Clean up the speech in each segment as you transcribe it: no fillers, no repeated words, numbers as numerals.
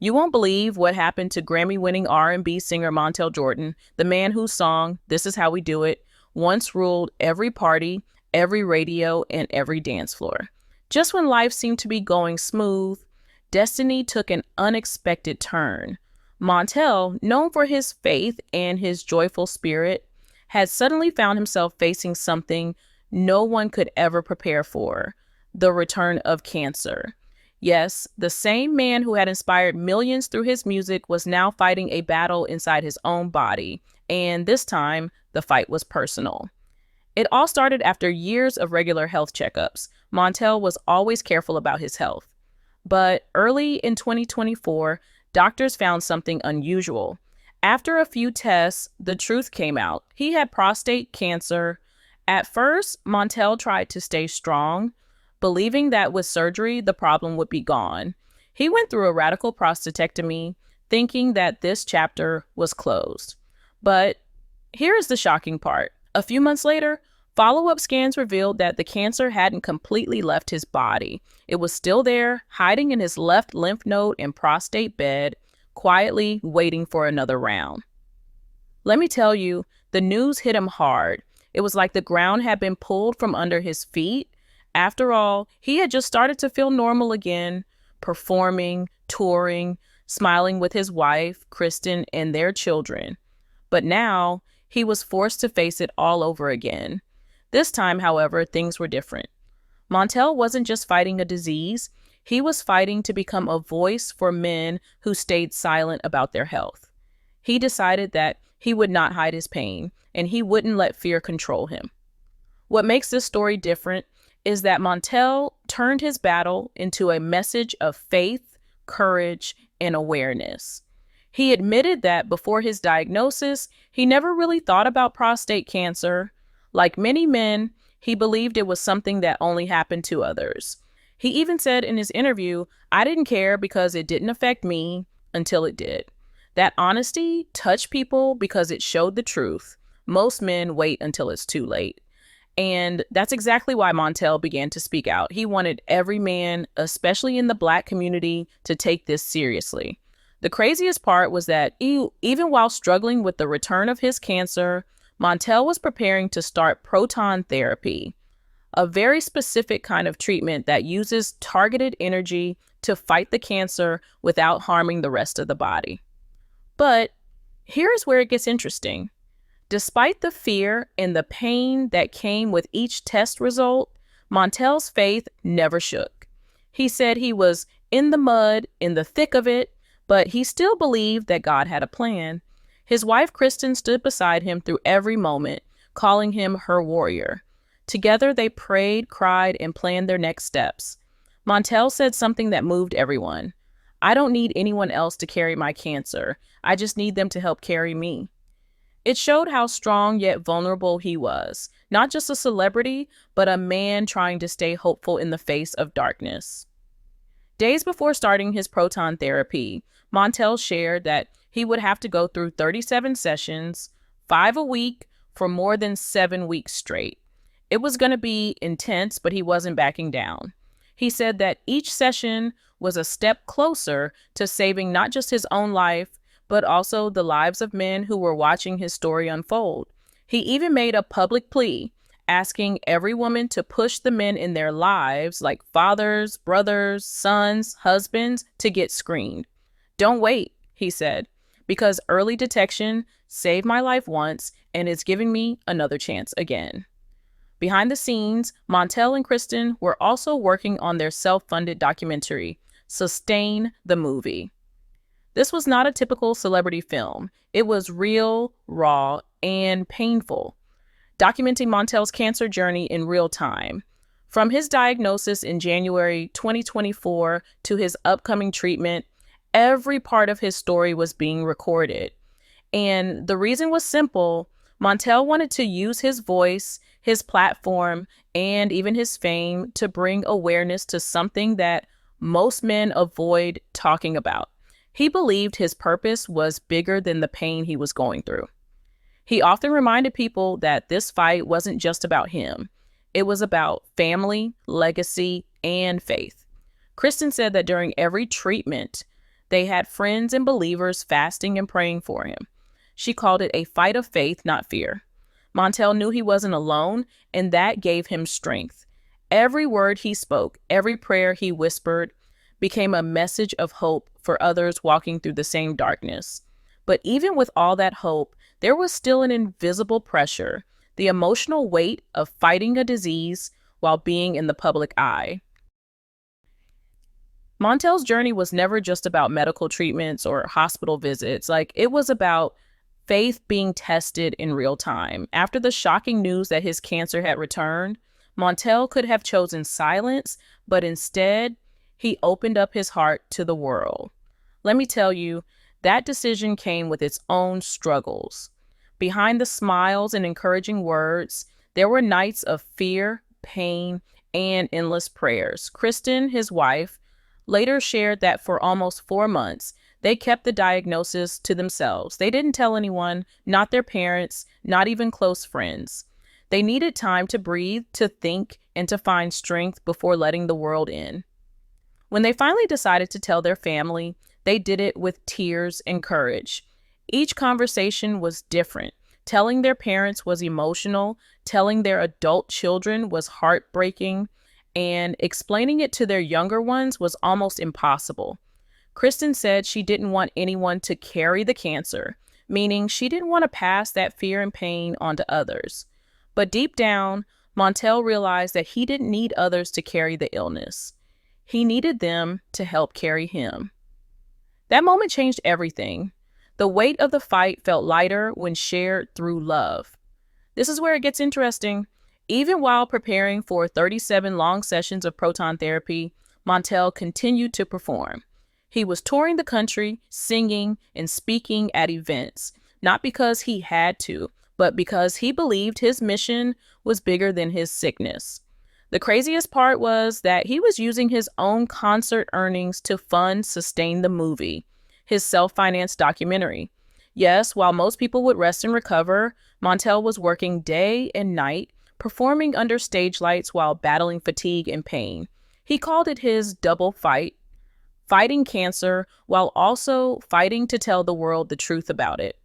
You won't believe what happened to Grammy-winning R&B singer Montell Jordan, the man whose song, This Is How We Do It, once ruled every party, every radio, and every dance floor. Just when life seemed to be going smooth, destiny took an unexpected turn. Montell, known for his faith and his joyful spirit, had suddenly found himself facing something no one could ever prepare for: the return of cancer. Yes, the same man who had inspired millions through his music was now fighting a battle inside his own body, and this time, the fight was personal. It all started after years of regular health checkups. Montell was always careful about his health. But early in 2024, doctors found something unusual. After a few tests, the truth came out. He had prostate cancer. At first, Montell tried to stay strong, believing that with surgery, the problem would be gone. He went through a radical prostatectomy, thinking that this chapter was closed. But here is the shocking part. A few months later, follow-up scans revealed that the cancer hadn't completely left his body. It was still there, hiding in his left lymph node and prostate bed, quietly waiting for another round. Let me tell you, the news hit him hard. It was like the ground had been pulled from under his feet. After all, he had just started to feel normal again, performing, touring, smiling with his wife, Kristen, and their children. But now, he was forced to face it all over again. This time, however, things were different. Montell wasn't just fighting a disease, he was fighting to become a voice for men who stayed silent about their health. He decided that he would not hide his pain, and he wouldn't let fear control him. What makes this story different is that Montell turned his battle into a message of faith, courage, and awareness. He admitted that before his diagnosis, he never really thought about prostate cancer. Like many men, he believed it was something that only happened to others. He even said in his interview, "I didn't care because it didn't affect me until it did." That honesty touched people because it showed the truth. Most men wait until it's too late. And that's exactly why Montell began to speak out. He wanted every man, especially in the Black community, to take this seriously. The craziest part was that even while struggling with the return of his cancer, Montell was preparing to start proton therapy, a very specific kind of treatment that uses targeted energy to fight the cancer without harming the rest of the body. But here's where it gets interesting. Despite the fear and the pain that came with each test result, Montell's faith never shook. He said he was in the mud, in the thick of it, but he still believed that God had a plan. His wife, Kristen, stood beside him through every moment, calling him her warrior. Together, they prayed, cried, and planned their next steps. Montell said something that moved everyone. "I don't need anyone else to carry my cancer. I just need them to help carry me." It showed how strong yet vulnerable he was, not just a celebrity, but a man trying to stay hopeful in the face of darkness. Days before starting his proton therapy, Montell shared that he would have to go through 37 sessions, 5 a week, for more than 7 weeks straight. It was going to be intense, but he wasn't backing down. He said that each session was a step closer to saving not just his own life, but also the lives of men who were watching his story unfold. He even made a public plea, asking every woman to push the men in their lives, like fathers, brothers, sons, husbands, to get screened. "Don't wait," he said, "because early detection saved my life once and is giving me another chance again." Behind the scenes, Montell and Kristen were also working on their self-funded documentary, Sustain the Movie. This was not a typical celebrity film. It was real, raw, and painful, documenting Montell's cancer journey in real time. From his diagnosis in January 2024 to his upcoming treatment, every part of his story was being recorded. And the reason was simple. Montell wanted to use his voice, his platform, and even his fame to bring awareness to something that most men avoid talking about. He believed his purpose was bigger than the pain he was going through. He often reminded people that this fight wasn't just about him. It was about family, legacy, and faith. Kristen said that during every treatment, They had friends and believers fasting and praying for him. She called it a fight of faith, not fear. Montell knew he wasn't alone, and that gave him strength. Every word he spoke, every prayer he whispered, became a message of hope for others walking through the same darkness. But even with all that hope, there was still an invisible pressure, the emotional weight of fighting a disease while being in the public eye. Montell's journey was never just about medical treatments or hospital visits. It was about faith being tested in real time. After the shocking news that his cancer had returned, Montell could have chosen silence, but instead, he opened up his heart to the world. Let me tell you, that decision came with its own struggles. Behind the smiles and encouraging words, there were nights of fear, pain, and endless prayers. Kristen, his wife, later shared that for almost 4 months, they kept the diagnosis to themselves. They didn't tell anyone, not their parents, not even close friends. They needed time to breathe, to think, and to find strength before letting the world in. When they finally decided to tell their family, they did it with tears and courage. Each conversation was different. Telling their parents was emotional, telling their adult children was heartbreaking, and explaining it to their younger ones was almost impossible. Kristen said she didn't want anyone to carry the cancer, meaning she didn't want to pass that fear and pain on to others. But deep down, Montell realized that he didn't need others to carry the illness. He needed them to help carry him. That moment changed everything. The weight of the fight felt lighter when shared through love. This is where it gets interesting. Even while preparing for 37 long sessions of proton therapy, Montell continued to perform. He was touring the country, singing and speaking at events, not because he had to, but because he believed his mission was bigger than his sickness. The craziest part was that he was using his own concert earnings to fund Sustain the Movie, his self-financed documentary. Yes, while most people would rest and recover, Montell was working day and night, performing under stage lights while battling fatigue and pain. He called it his double fight, fighting cancer while also fighting to tell the world the truth about it.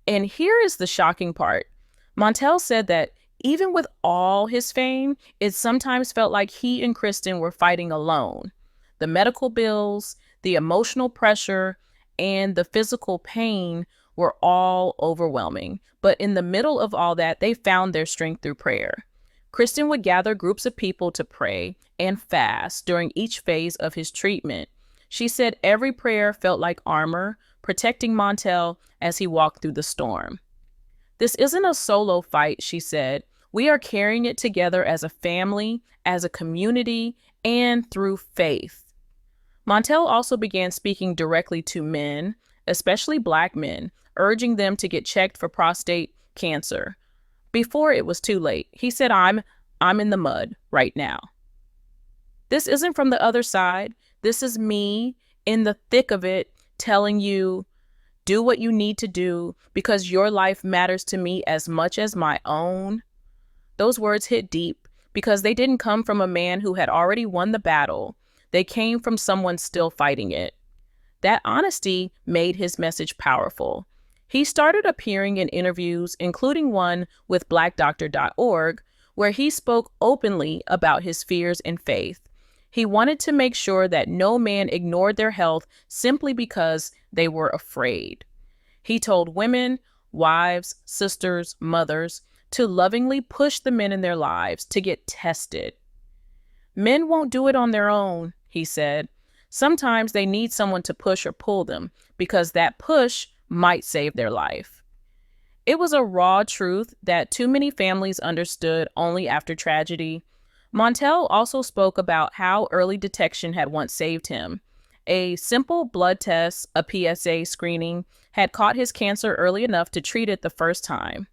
And here is the shocking part. Montell said that even with all his fame, it sometimes felt like he and Kristen were fighting alone. The medical bills, the emotional pressure, and the physical pain were all overwhelming. But in the middle of all that, they found their strength through prayer. Kristen would gather groups of people to pray and fast during each phase of his treatment. She said every prayer felt like armor, protecting Montell as he walked through the storm. This isn't a solo fight, she said. We are carrying it together as a family, as a community, and through faith. Montell also began speaking directly to men, especially Black men, urging them to get checked for prostate cancer. Before it was too late, he said, I'm in the mud right now. This isn't from the other side. This is me in the thick of it telling you, do what you need to do because your life matters to me as much as my own. Those words hit deep because they didn't come from a man who had already won the battle. They came from someone still fighting it. That honesty made his message powerful. He started appearing in interviews, including one with blackdoctor.org, where he spoke openly about his fears and faith. He wanted to make sure that no man ignored their health simply because they were afraid. He told women, wives, sisters, mothers to lovingly push the men in their lives to get tested. Men won't do it on their own, he said. Sometimes they need someone to push or pull them because that push might save their life. It was a raw truth that too many families understood only after tragedy. Montell also spoke about how early detection had once saved him. A simple blood test, a PSA screening, had caught his cancer early enough to treat it the first time.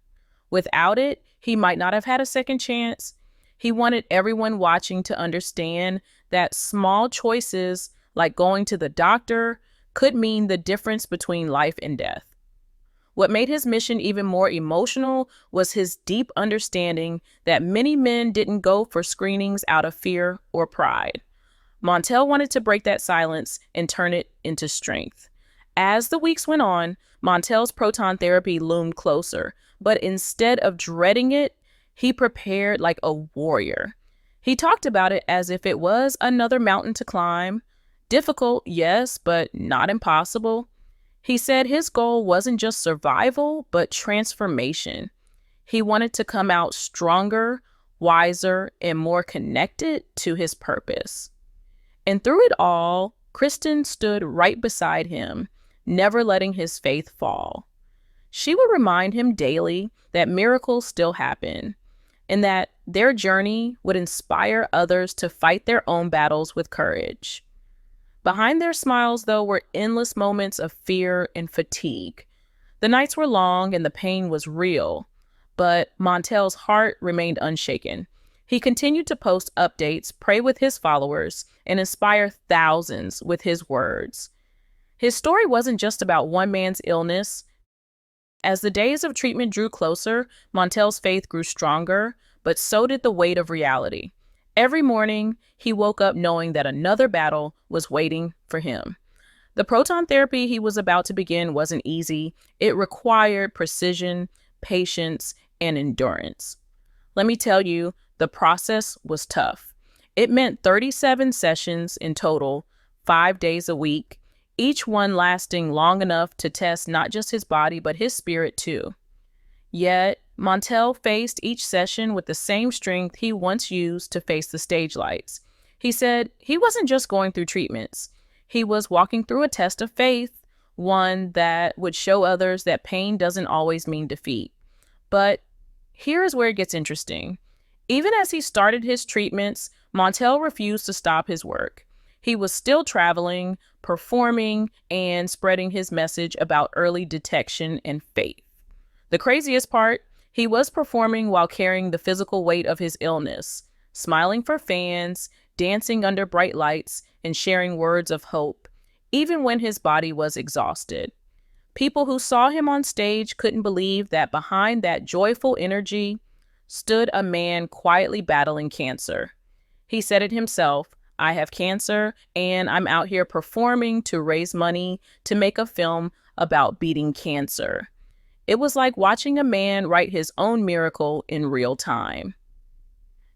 Without it, he might not have had a second chance. He wanted everyone watching to understand that small choices like going to the doctor could mean the difference between life and death. What made his mission even more emotional was his deep understanding that many men didn't go for screenings out of fear or pride. Montell wanted to break that silence and turn it into strength. As the weeks went on, Montell's proton therapy loomed closer, but instead of dreading it, he prepared like a warrior. He talked about it as if it was another mountain to climb. Difficult, yes, but not impossible. He said his goal wasn't just survival, but transformation. He wanted to come out stronger, wiser, and more connected to his purpose. And through it all, Kristen stood right beside him, never letting his faith fall. She would remind him daily that miracles still happen, and that their journey would inspire others to fight their own battles with courage. Behind their smiles, though, were endless moments of fear and fatigue. The nights were long and the pain was real, but Montell's heart remained unshaken. He continued to post updates, pray with his followers, and inspire thousands with his words. His story wasn't just about one man's illness. As the days of treatment drew closer, Montell's faith grew stronger, but so did the weight of reality. Every morning, he woke up knowing that another battle was waiting for him. The proton therapy he was about to begin wasn't easy. It required precision, patience, and endurance. Let me tell you, the process was tough. It meant 37 sessions in total, 5 days a week, each one lasting long enough to test not just his body, but his spirit too. Yet, Montell faced each session with the same strength he once used to face the stage lights. He said he wasn't just going through treatments. He was walking through a test of faith, one that would show others that pain doesn't always mean defeat. But here's where it gets interesting. Even as he started his treatments, Montell refused to stop his work. He was still traveling, performing, and spreading his message about early detection and faith. The craziest part, he was performing while carrying the physical weight of his illness, smiling for fans, dancing under bright lights, and sharing words of hope, even when his body was exhausted. People who saw him on stage couldn't believe that behind that joyful energy stood a man quietly battling cancer. He said it himself, "I have cancer, and I'm out here performing to raise money to make a film about beating cancer." It was like watching a man write his own miracle in real time.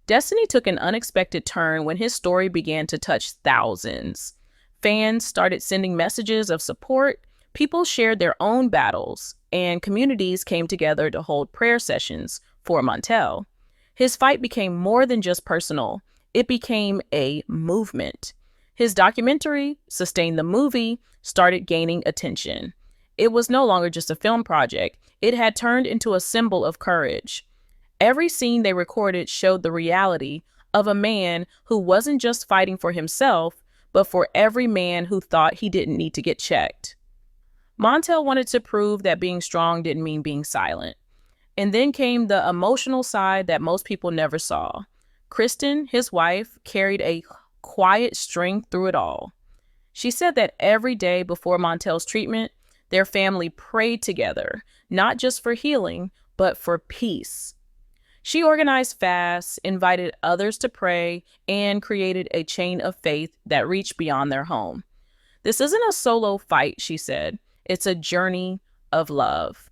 Destiny took an unexpected turn when his story began to touch thousands. Fans started sending messages of support, people shared their own battles, and communities came together to hold prayer sessions for Montell. His fight became more than just personal. It became a movement. His documentary, Sustain the Movie, started gaining attention. It was no longer just a film project. It had turned into a symbol of courage. Every scene they recorded showed the reality of a man who wasn't just fighting for himself, but for every man who thought he didn't need to get checked. Montell wanted to prove that being strong didn't mean being silent. And then came the emotional side that most people never saw. Kristen, his wife, carried a quiet strength through it all. She said that every day before Montell's treatment, their family prayed together, not just for healing, but for peace. She organized fasts, invited others to pray, and created a chain of faith that reached beyond their home. "This isn't a solo fight," she said. "It's a journey of love."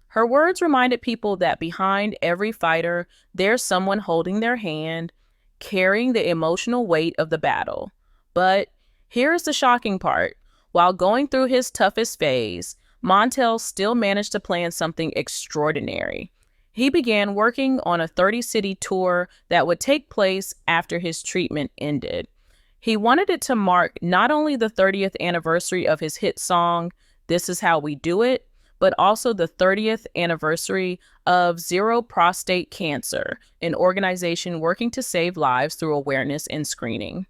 Her words reminded people that behind every fighter, there's someone holding their hand, carrying the emotional weight of the battle. But here's the shocking part. While going through his toughest phase, Montell still managed to plan something extraordinary. He began working on a 30-city tour that would take place after his treatment ended. He wanted it to mark not only the 30th anniversary of his hit song, "This Is How We Do It," but also the 30th anniversary of Zero Prostate Cancer, an organization working to save lives through awareness and screening.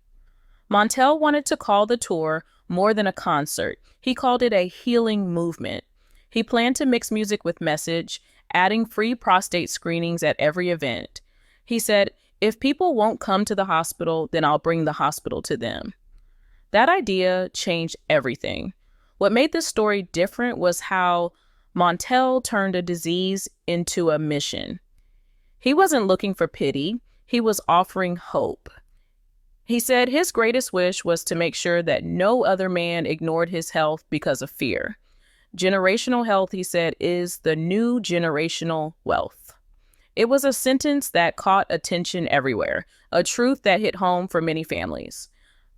Montell wanted to call the tour more than a concert. He called it a healing movement. He planned to mix music with message, adding free prostate screenings at every event. He said, "If people won't come to the hospital, then I'll bring the hospital to them." That idea changed everything. What made this story different was how Montell turned a disease into a mission. He wasn't looking for pity. He was offering hope. He said his greatest wish was to make sure that no other man ignored his health because of fear. Generational health, he said, is the new generational wealth. It was a sentence that caught attention everywhere, a truth that hit home for many families.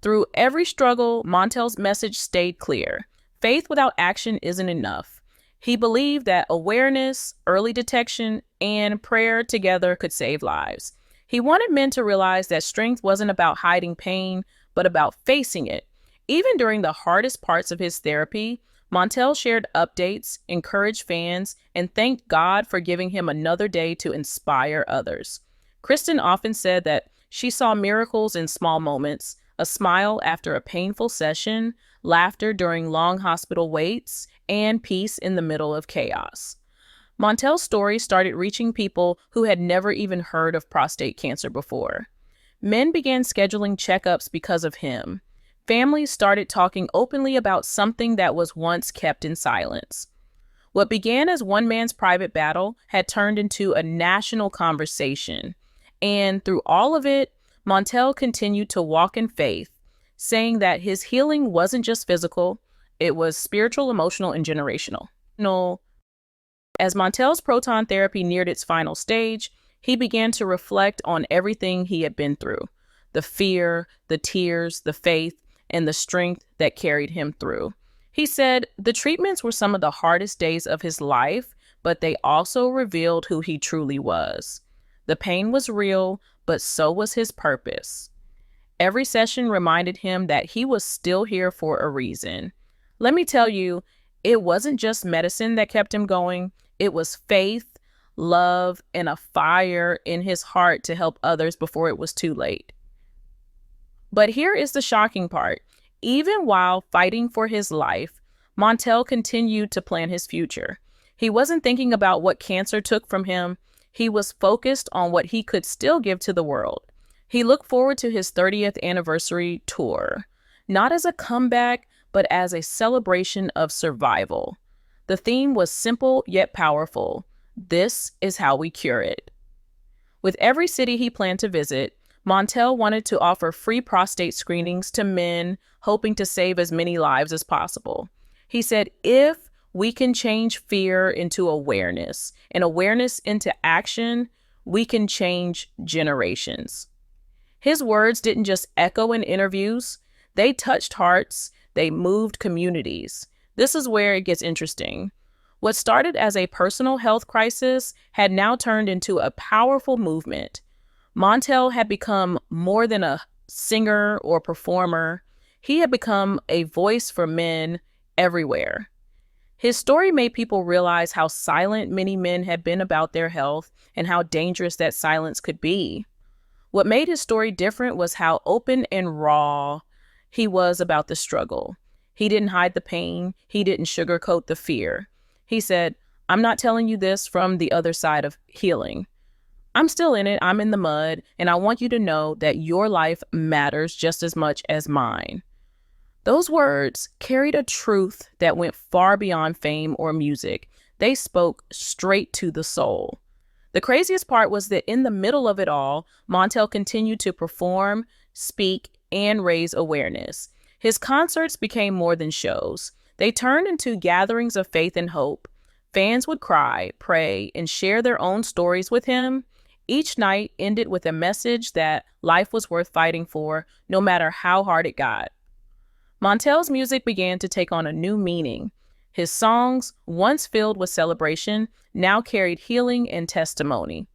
Through every struggle, Montell's message stayed clear. Faith without action isn't enough. He believed that awareness, early detection, and prayer together could save lives. He wanted men to realize that strength wasn't about hiding pain, but about facing it. Even during the hardest parts of his therapy, Montell shared updates, encouraged fans, and thanked God for giving him another day to inspire others. Kristen often said that she saw miracles in small moments: a smile after a painful session, laughter during long hospital waits, and peace in the middle of chaos. Montell's story started reaching people who had never even heard of prostate cancer before. Men began scheduling checkups because of him. Families started talking openly about something that was once kept in silence. What began as one man's private battle had turned into a national conversation. And through all of it, Montell continued to walk in faith, saying that his healing wasn't just physical, it was spiritual, emotional, and generational. As Montell's proton therapy neared its final stage, he began to reflect on everything he had been through: the fear, the tears, the faith, and the strength that carried him through. He said the treatments were some of the hardest days of his life, but they also revealed who he truly was. The pain was real, but so was his purpose. Every session reminded him that he was still here for a reason. Let me tell you, it wasn't just medicine that kept him going. It was faith, love, and a fire in his heart to help others before it was too late. But here is the shocking part. Even while fighting for his life, Montell continued to plan his future. He wasn't thinking about what cancer took from him. He was focused on what he could still give to the world. He looked forward to his 30th anniversary tour, not as a comeback, but as a celebration of survival. The theme was simple yet powerful. This is how we cure it. With every city he planned to visit, Montell wanted to offer free prostate screenings to men, hoping to save as many lives as possible. He said, if we can change fear into awareness and awareness into action, we can change generations. His words didn't just echo in interviews. They touched hearts. They moved communities. This is where it gets interesting. What started as a personal health crisis had now turned into a powerful movement. Montell had become more than a singer or performer. He had become a voice for men everywhere. His story made people realize how silent many men had been about their health and how dangerous that silence could be. What made his story different was how open and raw he was about the struggle. He didn't hide the pain. He didn't sugarcoat the fear. He said, I'm not telling you this from the other side of healing. I'm still in it. I'm in the mud. And I want you to know that your life matters just as much as mine. Those words carried a truth that went far beyond fame or music. They spoke straight to the soul. The craziest part was that in the middle of it all, Montell continued to perform, speak, and raise awareness. His concerts became more than shows. They turned into gatherings of faith and hope. Fans would cry, pray, and share their own stories with him. Each night ended with a message that life was worth fighting for, no matter how hard it got. Montell's music began to take on a new meaning. His songs, once filled with celebration, now carried healing and testimony.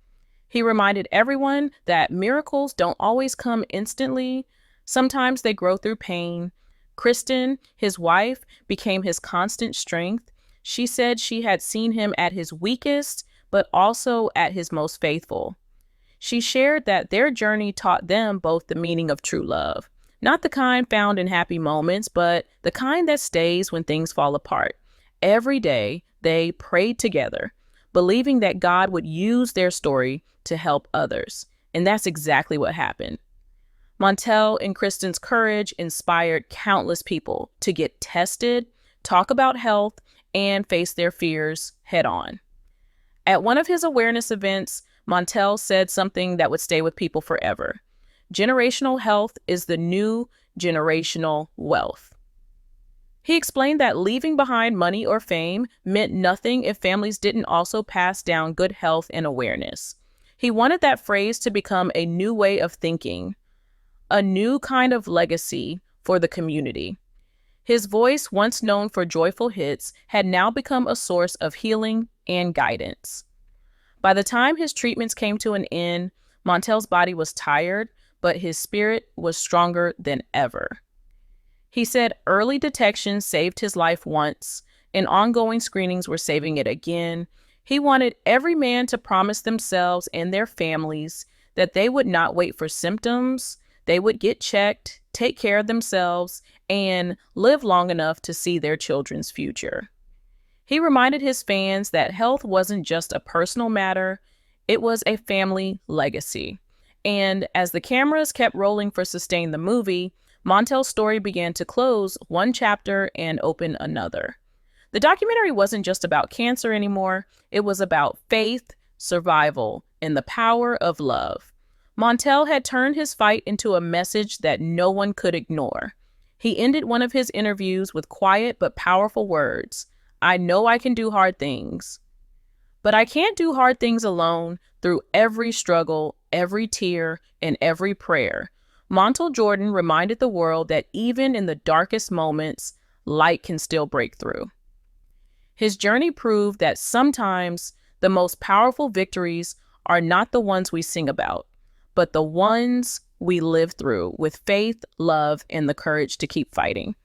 He reminded everyone that miracles don't always come instantly. Sometimes they grow through pain. Kristen, his wife, became his constant strength. She said she had seen him at his weakest, but also at his most faithful. She shared that their journey taught them both the meaning of true love. Not the kind found in happy moments, but the kind that stays when things fall apart. Every day, they prayed together, believing that God would use their story to help others. And that's exactly what happened. Montell and Kristen's courage inspired countless people to get tested, talk about health, and face their fears head on. At one of his awareness events, Montell said something that would stay with people forever. Generational health is the new generational wealth. He explained that leaving behind money or fame meant nothing if families didn't also pass down good health and awareness. He wanted that phrase to become a new way of thinking, a new kind of legacy for the community. His voice, once known for joyful hits, had now become a source of healing and guidance. By the time his treatments came to an end, Montell's body was tired, but his spirit was stronger than ever. He said early detection saved his life once, and ongoing screenings were saving it again. He wanted every man to promise themselves and their families that they would not wait for symptoms, they would get checked, take care of themselves, and live long enough to see their children's future. He reminded his fans that health wasn't just a personal matter, it was a family legacy. And as the cameras kept rolling for Sustain the Movie, Montell's story began to close one chapter and open another. The documentary wasn't just about cancer anymore, it was about faith, survival, and the power of love. Montell had turned his fight into a message that no one could ignore. He ended one of his interviews with quiet but powerful words. I know I can do hard things, but I can't do hard things alone. Through every struggle, every tear, and every prayer, Montell Jordan reminded the world that even in the darkest moments, light can still break through. His journey proved that sometimes the most powerful victories are not the ones we sing about, but the ones we live through with faith, love, and the courage to keep fighting.